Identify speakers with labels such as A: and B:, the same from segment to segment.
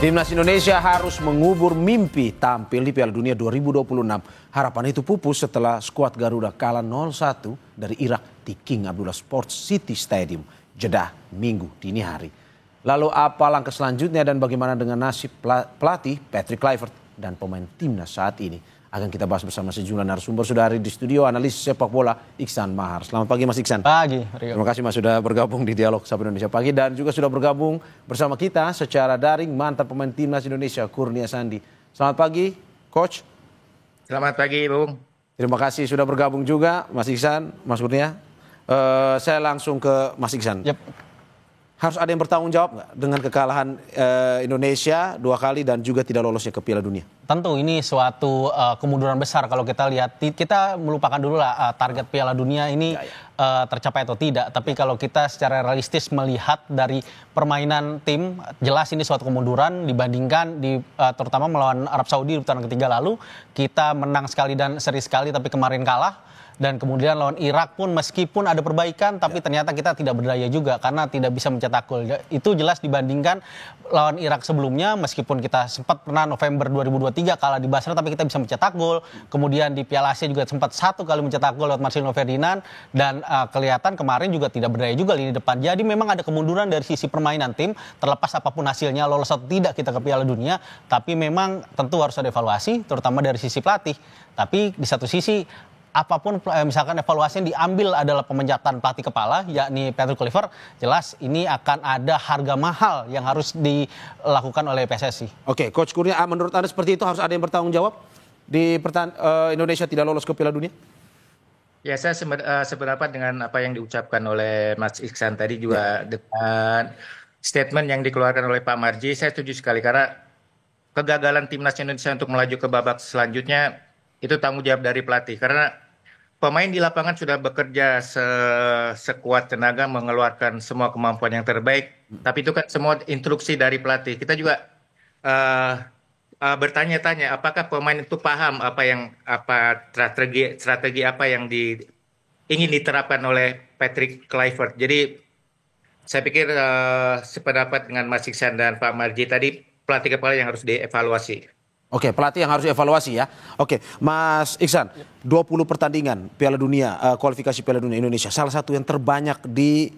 A: Timnas Indonesia harus mengubur mimpi tampil di Piala Dunia 2026. Harapan itu pupus setelah skuad Garuda kalah 0-1 dari Irak di King Abdullah Sports City Stadium, Jeddah, Minggu dini hari. Lalu apa langkah selanjutnya dan bagaimana dengan nasib pelatih Patrick Kluivert dan pemain timnas saat ini? Akan kita bahas bersama sejumlah narasumber. Sudah hari di studio analis sepak bola Iksan Mahar. Selamat pagi Mas Iksan.
B: Pagi,
A: Rio. Terima kasih Mas sudah bergabung di Dialog Sapa Indonesia Pagi dan juga sudah bergabung bersama kita secara daring mantan pemain timnas Indonesia Kurnia Sandi. Selamat pagi Coach.
C: Selamat pagi Bung.
A: Terima kasih sudah bergabung juga Mas Iksan, Mas Kurnia. Saya langsung ke Mas Iksan.
B: Yep.
A: Harus ada yang bertanggung jawab nggak dengan kekalahan Indonesia 2 kali dan juga tidak lolosnya ke Piala Dunia?
B: Tentu ini suatu kemunduran besar kalau kita lihat. Kita melupakan dulu lah target Piala Dunia ini tercapai atau tidak. Tapi kalau kita secara realistis melihat dari permainan tim, jelas ini suatu kemunduran dibandingkan terutama melawan Arab Saudi di putaran ketiga lalu. Kita menang sekali dan seri sekali tapi kemarin kalah. Dan kemudian lawan Irak pun meskipun ada perbaikan tapi ternyata kita tidak berdaya juga karena tidak bisa mencetak gol. Itu jelas dibandingkan lawan Irak sebelumnya, meskipun kita sempat pernah November 2023 kalah di Basra tapi kita bisa mencetak gol. Kemudian di Piala Asia juga sempat 1 kali mencetak gol lewat Marcelino Ferdinand dan kelihatan kemarin juga tidak berdaya juga lini depan. Jadi memang ada kemunduran dari sisi permainan tim, terlepas apapun hasilnya lolos atau tidak kita ke Piala Dunia, tapi memang tentu harus ada evaluasi terutama dari sisi pelatih. Tapi di satu sisi apapun misalkan evaluasi yang diambil adalah pemecatan pelatih kepala yakni Patrick Kluivert, jelas ini akan ada harga mahal yang harus dilakukan oleh PSSI.
A: Oke, Coach Kurnia, menurut Anda seperti itu harus ada yang bertanggung jawab di Indonesia tidak lolos ke Piala Dunia?
C: Ya, saya sependapat dengan apa yang diucapkan oleh Mas Iksan tadi juga dengan statement yang dikeluarkan oleh Pak Marji. Saya setuju sekali karena kegagalan timnas Indonesia untuk melaju ke babak selanjutnya itu tanggung jawab dari pelatih karena pemain di lapangan sudah bekerja sekuat tenaga mengeluarkan semua kemampuan yang terbaik, tapi itu kan semua instruksi dari pelatih. Kita juga bertanya-tanya apakah pemain itu paham apa strategi apa yang ingin diterapkan oleh Patrick Kluivert. Jadi saya pikir sependapat dengan Mas Iksan dan Pak Marji tadi, pelatih kepala yang harus dievaluasi.
A: Oke, pelatih yang harus evaluasi ya. Oke, Mas Iksan, 20 pertandingan Piala Dunia, kualifikasi Piala Dunia Indonesia. Salah satu yang terbanyak di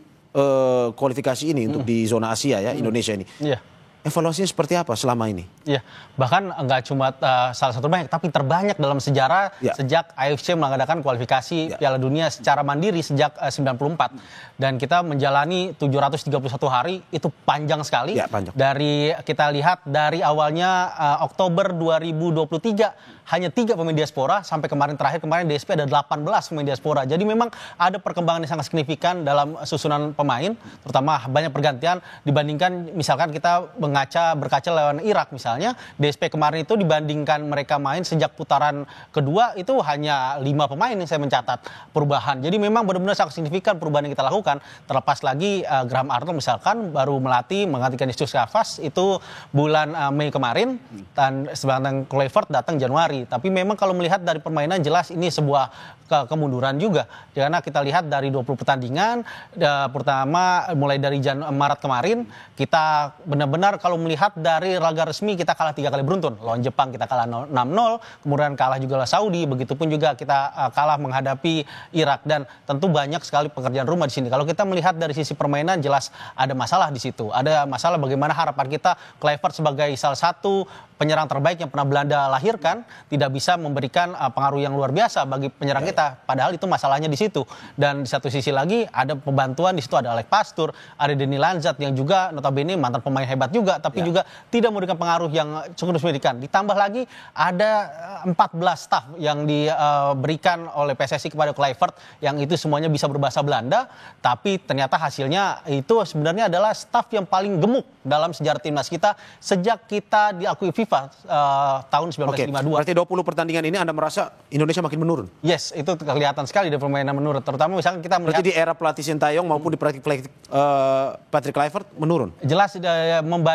A: kualifikasi ini untuk di zona Asia ya, Indonesia ini.
B: Iya.
A: Evaluasinya seperti apa selama ini?
B: Iya, bahkan nggak cuma salah satu banyak, tapi terbanyak dalam sejarah sejak AFC mengadakan kualifikasi Piala Dunia secara mandiri sejak 94. Dan kita menjalani 731 hari, itu panjang sekali.
A: Ya, panjang.
B: Dari kita lihat dari awalnya Oktober 2023, hanya 3 pemain diaspora, sampai kemarin DSP ada 18 pemain diaspora. Jadi memang ada perkembangan yang sangat signifikan dalam susunan pemain, terutama banyak pergantian dibandingkan misalkan kita berkaca lawan Irak misalnya. DSP kemarin itu dibandingkan mereka main sejak putaran kedua itu hanya 5 pemain yang saya mencatat perubahan. Jadi memang benar-benar sangat signifikan perubahan yang kita lakukan. Terlepas lagi Graham Arnold misalkan baru melatih menggantikan Justus Kavas itu bulan Mei kemarin, dan sedangkan Kluivert datang Januari. Tapi memang kalau melihat dari permainan jelas ini sebuah kemunduran juga. Karena kita lihat dari 20 pertandingan pertama mulai dari Maret kemarin kita benar-benar kalau melihat dari laga resmi kita kalah 3 kali beruntun. Lawan Jepang kita kalah 6-0, kemudian kalah juga lawan Saudi, begitupun juga kita kalah menghadapi Irak, dan tentu banyak sekali pekerjaan rumah di sini. Kalau kita melihat dari sisi permainan jelas ada masalah di situ. Ada masalah bagaimana harapan kita Kluivert sebagai salah satu penyerang terbaik yang pernah Belanda lahirkan tidak bisa memberikan pengaruh yang luar biasa bagi penyerang kita. Padahal itu masalahnya di situ. Dan di satu sisi lagi ada pembantuan di situ, ada Alex Pastur, ada Denny Lanzat yang juga notabene mantan pemain hebat juga, tapi juga tidak memberikan pengaruh yang cukup signifikan. Ditambah lagi ada 14 staf yang diberikan oleh PSSI kepada Kluivert yang itu semuanya bisa berbahasa Belanda, tapi ternyata hasilnya itu sebenarnya adalah staf yang paling gemuk dalam sejarah timnas kita sejak kita diakui FIFA tahun 1952.
A: Berarti 20 pertandingan ini Anda merasa Indonesia makin menurun?
B: Yes, itu kelihatan sekali dari permainan menurun. Terutama misalkan kita melihat
A: berarti di era pelatih Sintayong maupun di Patrick Kluivert menurun?
B: Jelas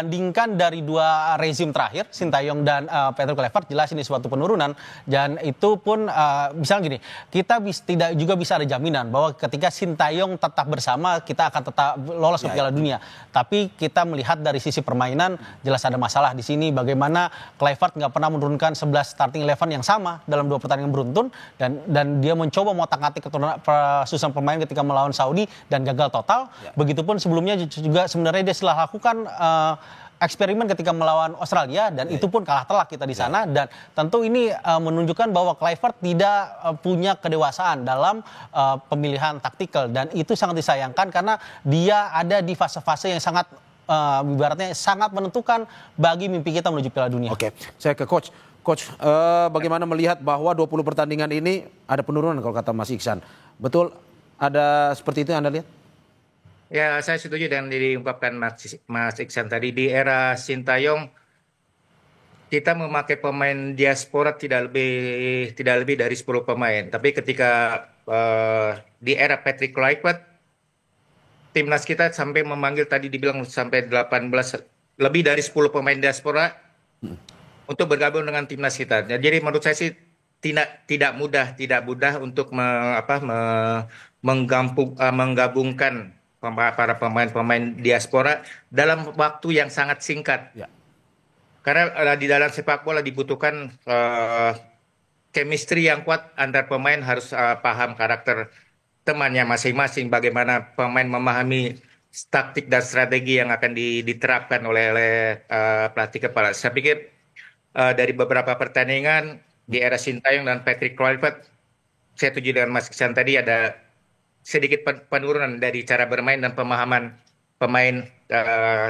B: dibandingkan dari dua rezim terakhir, Sintayong dan Patrick Kluivert, jelas ini suatu penurunan. Dan itu pun misalnya gini, kita tidak juga bisa ada jaminan bahwa ketika Sintayong tetap bersama, kita akan tetap lolos ke Piala Dunia. Tapi kita melihat dari sisi permainan, jelas ada masalah di sini. Bagaimana Kluivert nggak pernah menurunkan 11 starting 11 yang sama dalam 2 pertandingan beruntun, dan dia mencoba mengotak-atik susunan pemain ketika melawan Saudi dan gagal total. Begitupun sebelumnya juga sebenarnya dia setelah lakukan eksperimen ketika melawan Australia dan itu pun kalah telak kita di sana. Dan tentu ini menunjukkan bahwa Kluivert tidak punya kedewasaan dalam pemilihan taktikal, dan itu sangat disayangkan karena dia ada di fase-fase yang sangat ibaratnya sangat menentukan bagi mimpi kita menuju Piala Dunia.
A: Oke, saya ke Coach. Coach, bagaimana melihat bahwa 20 pertandingan ini ada penurunan kalau kata Mas Iksan? Betul ada seperti itu yang Anda lihat?
C: Ya, saya setuju dengan diungkapkan Mas Iksan tadi. Di era Sintayong, kita memakai pemain diaspora tidak lebih dari 10 pemain. Tapi ketika di era Patrick Kluivert, timnas kita sampai memanggil, tadi dibilang sampai 18, lebih dari 10 pemain diaspora untuk bergabung dengan timnas kita. Jadi menurut saya sih tidak mudah untuk menggabungkan para pemain diaspora dalam waktu yang sangat singkat. Ya. Karena di dalam sepak bola dibutuhkan chemistry yang kuat antar pemain, harus paham karakter temannya masing-masing, bagaimana pemain memahami taktik dan strategi yang akan diterapkan oleh pelatih kepala. Saya pikir dari beberapa pertandingan di era Sintayong dan Patrick Kluivert, saya setuju dengan Mas Iksan tadi, ada sedikit penurunan dari cara bermain dan pemahaman pemain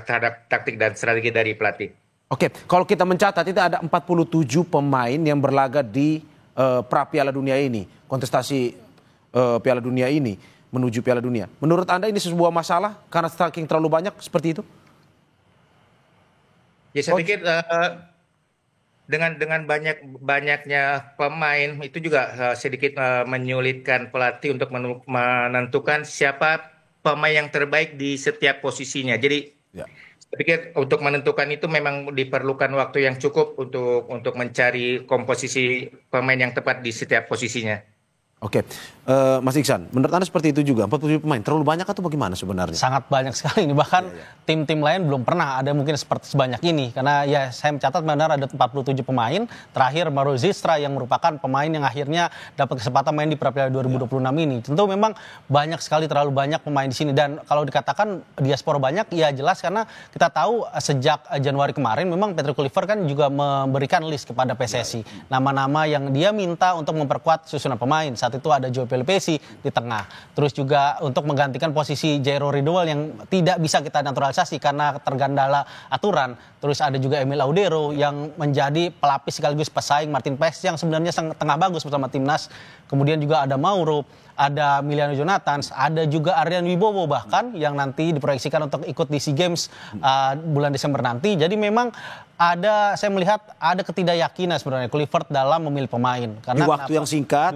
C: terhadap taktik dan strategi dari pelatih.
A: Oke, kalau kita mencatat itu ada 47 pemain yang berlaga di pra Piala Dunia ini, kontestasi Piala Dunia ini menuju Piala Dunia. Menurut Anda ini sebuah masalah karena saking terlalu banyak seperti itu?
C: Ya, saya pikir dengan banyaknya pemain itu juga sedikit menyulitkan pelatih untuk menentukan siapa pemain yang terbaik di setiap posisinya. Jadi saya pikir untuk menentukan itu memang diperlukan waktu yang cukup untuk mencari komposisi pemain yang tepat di setiap posisinya.
A: Oke, Mas Iksan, menurut Anda seperti itu juga? 47 pemain terlalu banyak atau bagaimana sebenarnya?
B: Sangat banyak sekali ini, bahkan tim-tim lain belum pernah ada mungkin seperti sebanyak ini. Karena ya saya mencatat benar ada 47 pemain, terakhir Mauro Zistra yang merupakan pemain yang akhirnya dapat kesempatan main di Piala 2026 ini. Tentu memang banyak sekali, terlalu banyak pemain di sini. Dan kalau dikatakan diaspora banyak, ya jelas karena kita tahu sejak Januari kemarin memang Patrick Kluivert kan juga memberikan list kepada PSSI. Nama-nama yang dia minta untuk memperkuat susunan pemain. Itu ada Joe Pelopesi di tengah. Terus juga untuk menggantikan posisi Jairo Ridwell yang tidak bisa kita naturalisasi karena tergandala aturan. Terus ada juga Emil Audero yang menjadi pelapis sekaligus pesaing Martin Paes yang sebenarnya tengah bagus bersama timnas. Kemudian juga ada Mauro, ada Miliano Jonathans, ada juga Aryan Wibowo bahkan yang nanti diproyeksikan untuk ikut di SEA Games bulan Desember nanti. Jadi memang saya melihat ada ketidakyakinan sebenarnya Kluivert dalam memilih pemain. Karena
A: di waktu yang singkat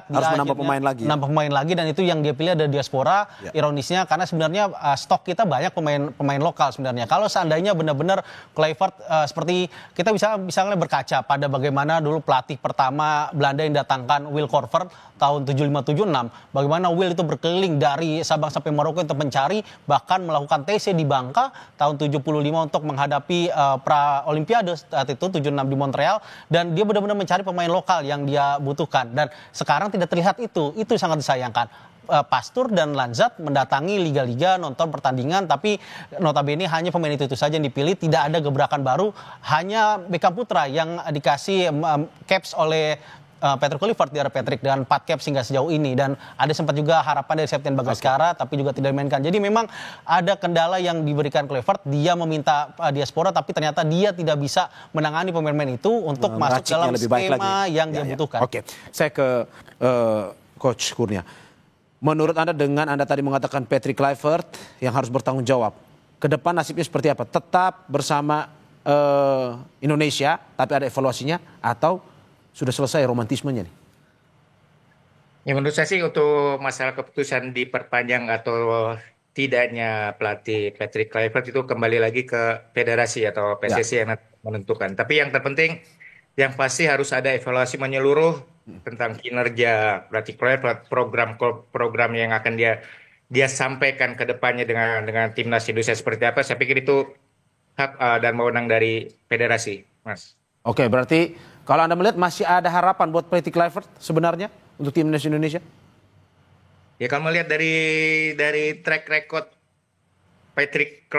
B: harus menambah pemain lagi. Menambah pemain lagi, dan itu yang dia pilih ada diaspora. Ironisnya karena sebenarnya stok kita banyak pemain lokal sebenarnya. Kalau seandainya benar-benar Kluivert seperti kita misalnya berkaca pada bagaimana dulu pelatih pertama Belanda yang datangkan Will Korver tahun 75-76, bagaimana Will itu berkeliling dari Sabang sampai Maroko untuk mencari, bahkan melakukan TC di Bangka tahun 75 untuk menghadapi Olimpiade saat itu 76 di Montreal, dan dia benar-benar mencari pemain lokal yang dia butuhkan. Dan sekarang tidak terlihat itu sangat disayangkan. Pastur dan Lanzat mendatangi liga-liga, nonton pertandingan, tapi notabene hanya pemain itu saja yang dipilih, tidak ada gebrakan baru. Hanya Beckham Putra yang dikasih caps oleh Patrick Kluivert di era Patrick dengan 4 caps hingga sejauh ini, dan ada sempat juga harapan dari Septian Bagaskara tapi juga tidak dimainkan. Jadi memang ada kendala yang diberikan Kluivert, dia meminta diaspora tapi ternyata dia tidak bisa menangani pemain-pemain itu untuk masuk dalam skema yang dia butuhkan.
A: Oke, saya ke Coach Kurnia. Menurut Anda dengan Anda tadi mengatakan Patrick Kluivert yang harus bertanggung jawab, ke depan nasibnya seperti apa? Tetap bersama Indonesia tapi ada evaluasinya atau sudah selesai romantismenya nih?
C: Ya, menurut saya sih untuk masalah keputusan diperpanjang atau tidaknya pelatih Patrick Kluivert itu kembali lagi ke federasi atau PSSI yang menentukan. Tapi yang terpenting, yang pasti harus ada evaluasi menyeluruh tentang kinerja pelatih Kluivert, program yang akan dia sampaikan ke depannya dengan timnas Indonesia seperti apa. Saya pikir itu hak dan wewenang dari federasi, Mas.
A: Oke, berarti kalau Anda melihat masih ada harapan buat Patrick Kluivert sebenarnya untuk timnas Indonesia?
C: Ya kalau melihat dari track record Patrick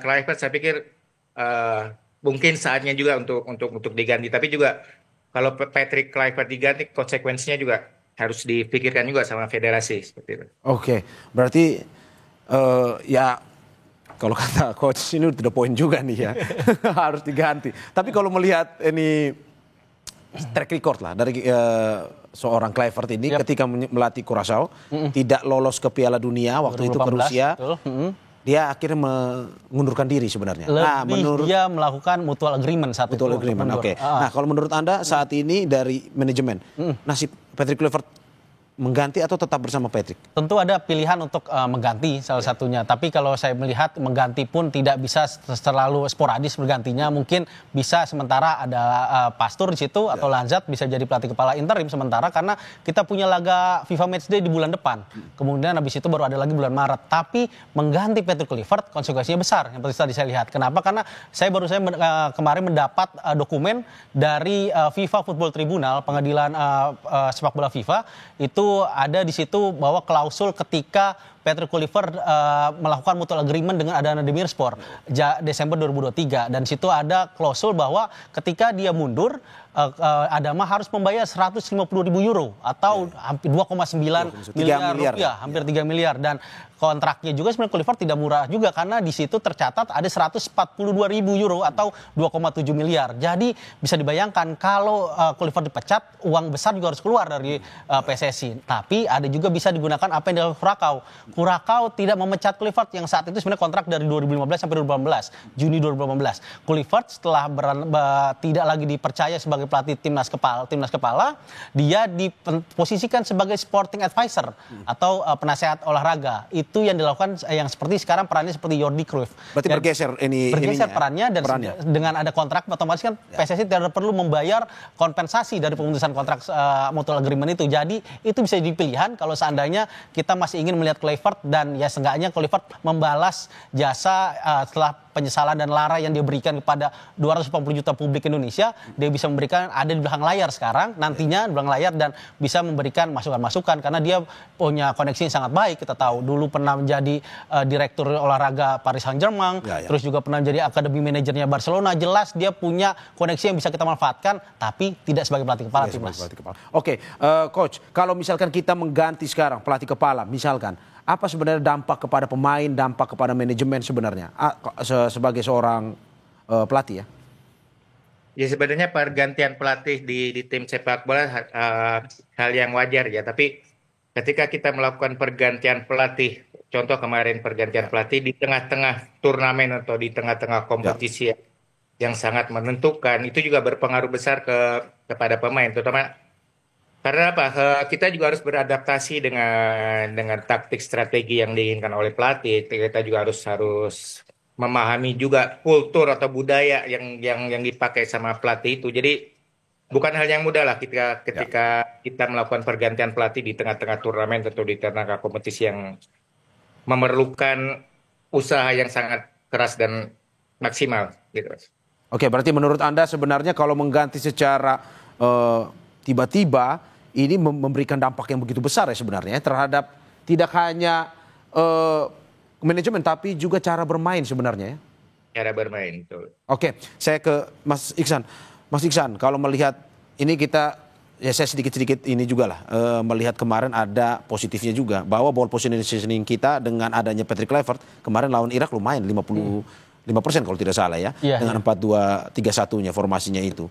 C: Kluivert, saya pikir mungkin saatnya juga untuk diganti. Tapi juga kalau Patrick Kluivert diganti, konsekuensinya juga harus dipikirkan juga sama federasi seperti itu.
A: Oke, berarti ya kalau kata coach ini udah poin juga nih ya, harus diganti. Tapi kalau melihat ini track record lah dari seorang Kluivert ini ketika melatih Curaçao tidak lolos ke Piala Dunia waktu itu ke Rusia, dia akhirnya mengundurkan diri sebenarnya.
B: Dia melakukan mutual agreement saat
A: mutual
B: itu.
A: Agreement, oke. Nah, kalau menurut Anda saat ini dari manajemen, nasib Patrick Kluivert mengganti atau tetap bersama Patrick?
B: Tentu ada pilihan untuk mengganti salah satunya. Tapi kalau saya melihat mengganti pun tidak bisa terlalu sporadis bergantinya. Mungkin bisa sementara ada Pastur di situ atau Lanzat bisa jadi pelatih kepala interim sementara karena kita punya laga FIFA Matchday di bulan depan. Kemudian habis itu baru ada lagi bulan Maret. Tapi mengganti Patrick Kluivert konsekuensinya besar. Yang tadi saya lihat. Kenapa? Karena saya kemarin mendapat dokumen dari FIFA Football Tribunal, pengadilan sepak bola FIFA itu ada di situ bahwa klausul ketika Patrick Kluivert melakukan mutual agreement dengan Adana Demirspor Desember 2023 dan situ ada klausul bahwa ketika dia mundur Adama harus membayar 150.000 euro atau hampir 2,9 miliar rupiah, hampir 3 miliar dan kontraknya juga sebenarnya Kluivert tidak murah juga karena di situ tercatat ada 142.000 euro atau 2,7 miliar. Jadi bisa dibayangkan kalau Kluivert dipecat, uang besar juga harus keluar dari PSSI. Tapi ada juga bisa digunakan apa yang dilakukan Curaçao. Curaçao tidak memecat Kluivert yang saat itu sebenarnya kontrak dari 2015 sampai 2018, Juni 2018. Kluivert setelah tidak lagi dipercaya sebagai pelatih timnas kepala, dia diposisikan sebagai sporting advisor atau penasehat olahraga. Itu yang dilakukan yang seperti sekarang perannya seperti Jordi Cruyff.
A: Berarti bergeser
B: perannya dan dengan ada kontrak otomatis kan PSSI tidak perlu membayar kompensasi dari pemutusan kontrak mutual agreement itu. Jadi itu bisa jadi pilihan kalau seandainya kita masih ingin melihat Kluivert dan ya seenggaknya Kluivert membalas jasa setelah penyesalan dan lara yang dia berikan kepada 280 juta publik Indonesia, dia bisa memberikan ada di belakang layar sekarang, nantinya di belakang layar dan bisa memberikan masukan-masukan karena dia punya koneksi yang sangat baik. Kita tahu dulu pernah menjadi direktur olahraga Paris Saint-Germain, terus juga pernah menjadi akademi manajernya Barcelona. Jelas dia punya koneksi yang bisa kita manfaatkan, tapi tidak sebagai pelatih kepala timnas.
A: Oke, coach, kalau misalkan kita mengganti sekarang pelatih kepala, misalkan apa sebenarnya dampak kepada pemain, dampak kepada manajemen sebenarnya sebagai seorang pelatih ya?
C: Ya sebenarnya pergantian pelatih di tim sepak bola hal yang wajar ya. Tapi ketika kita melakukan pergantian pelatih, contoh kemarin pergantian pelatih di tengah-tengah turnamen atau di tengah-tengah kompetisi yang sangat menentukan, itu juga berpengaruh besar kepada pemain, terutama karena apa? Kita juga harus beradaptasi dengan taktik strategi yang diinginkan oleh pelatih. Kita juga harus memahami juga kultur atau budaya yang dipakai sama pelatih itu. Jadi bukan hal yang mudah lah ketika kita melakukan pergantian pelatih di tengah-tengah turnamen atau di tengah kompetisi yang memerlukan usaha yang sangat keras dan maksimal. Gitu.
A: Oke, berarti menurut Anda sebenarnya kalau mengganti secara tiba-tiba ini memberikan dampak yang begitu besar ya sebenarnya terhadap tidak hanya manajemen tapi juga cara bermain sebenarnya ya.
C: Cara bermain betul.
A: Oke, saya ke Mas Iksan. Mas Iksan, kalau melihat ini saya sedikit-sedikit ini juga lah melihat kemarin ada positifnya juga bahwa ball positioning kita dengan adanya Patrick Kluivert kemarin lawan Irak lumayan 5% kalau tidak salah ya, dengan 4-2-3-1-nya formasinya itu.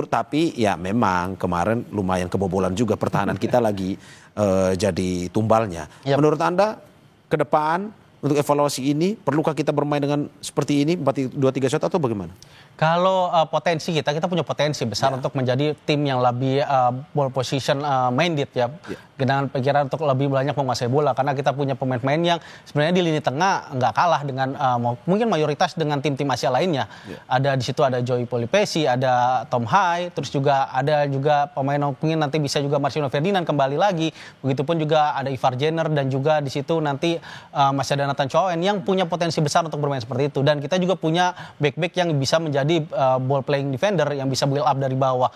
A: Tapi ya memang kemarin lumayan kebobolan juga pertahanan kita lagi jadi tumbalnya. Menurut Anda ke depan untuk evaluasi ini? Perlukah kita bermain dengan seperti ini 4-2-3-1 atau bagaimana?
B: Kalau potensi kita punya potensi besar untuk menjadi tim yang lebih ball position minded ya. Dengan pikiran untuk lebih banyak menguasai bola, karena kita punya pemain-pemain yang sebenarnya di lini tengah nggak kalah dengan mungkin mayoritas dengan tim-tim Asia lainnya. Ada di situ ada Joey Polipesi, ada Tom Hai, terus juga ada pemain mungkin nanti bisa juga Marcelino Ferdinand kembali lagi. Begitupun juga ada Ivar Jenner dan juga di situ nanti masih ada Nathan Chowen yang punya potensi besar untuk bermain seperti itu. Dan kita juga punya back-back yang bisa menjadi ball playing defender yang bisa build up dari bawah.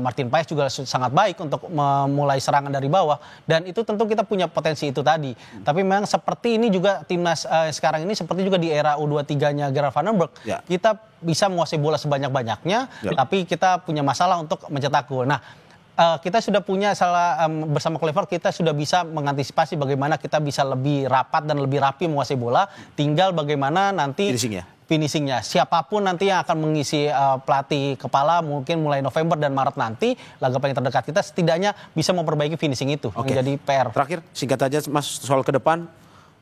B: Martin Paes juga sangat baik untuk memulai serangan dari bawah, dan itu tentu kita punya potensi itu tadi. Tapi memang seperti ini juga timnas sekarang ini seperti juga di era U23-nya Gerard van den Berg. Kita bisa menguasai bola sebanyak-banyaknya, tapi kita punya masalah untuk mencetak gol. Nah, kita sudah punya bersama Kluivert kita sudah bisa mengantisipasi bagaimana kita bisa lebih rapat dan lebih rapi menguasai bola. Tinggal bagaimana nanti finishingnya. Siapapun nanti yang akan mengisi pelatih kepala mungkin mulai November dan Maret nanti, laga paling terdekat kita setidaknya bisa memperbaiki finishing itu menjadi PR.
A: Terakhir, singkat aja Mas, soal ke depan,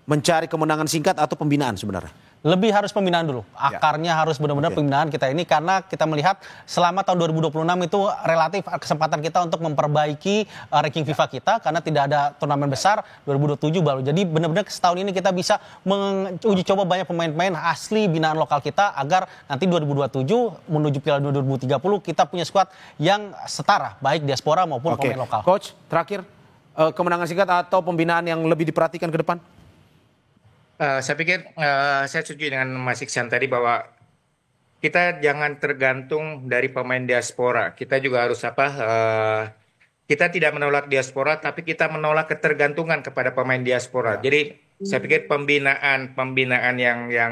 A: mencari kemenangan singkat atau pembinaan sebenarnya?
B: Lebih harus pembinaan dulu. Akarnya harus benar-benar pembinaan kita ini, karena kita melihat selama tahun 2026 itu relatif kesempatan kita untuk memperbaiki ranking FIFA kita, karena tidak ada turnamen besar 2027 baru. Jadi benar-benar setahun ini kita bisa menguji coba banyak pemain-pemain asli binaan lokal kita, agar nanti 2027 menuju Piala 2030 kita punya skuad yang setara baik diaspora maupun pemain lokal.
A: Coach, terakhir kemenangan singkat atau pembinaan yang lebih diperhatikan ke depan?
C: Saya pikir saya setuju dengan Mas Iksan tadi bahwa kita jangan tergantung dari pemain diaspora. Kita juga harus kita tidak menolak diaspora, tapi kita menolak ketergantungan kepada pemain diaspora. Jadi saya pikir pembinaan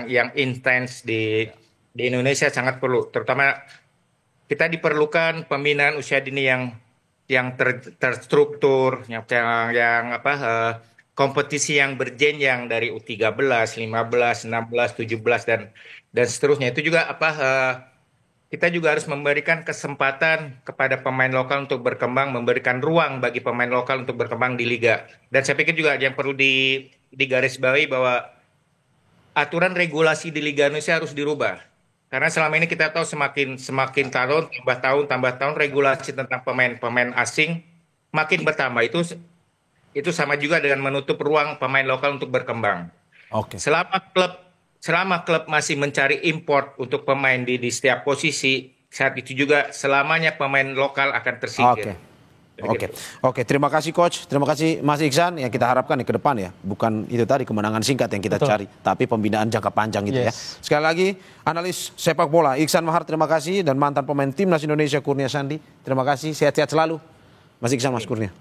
C: yang intens di Indonesia sangat perlu. Terutama kita diperlukan pembinaan usia dini yang terstruktur, yang kompetisi yang berjenjang dari U13, 15, 16, 17 dan seterusnya. Itu juga kita juga harus memberikan kesempatan kepada pemain lokal untuk berkembang, memberikan ruang bagi pemain lokal untuk berkembang di liga. Dan saya pikir juga yang perlu digarisbawahi bahwa aturan regulasi di Liga Indonesia harus dirubah. Karena selama ini kita tahu semakin tambah tahun regulasi tentang pemain asing makin bertambah. Itu sama juga dengan menutup ruang pemain lokal untuk berkembang. Selama klub masih mencari import untuk pemain di setiap posisi, saat itu juga selamanya pemain lokal akan tersingkir.
A: Oke, terima kasih Coach, terima kasih Mas Iksan. Yang kita harapkan ke depan ya, bukan itu tadi kemenangan singkat yang kita cari, tapi pembinaan jangka panjang gitu ya. Sekali lagi, analis sepak bola Iksan Mahar, terima kasih, dan mantan pemain timnas Indonesia Kurnia Sandi, terima kasih, sehat-sehat selalu Mas Iksan, Mas Kurnia.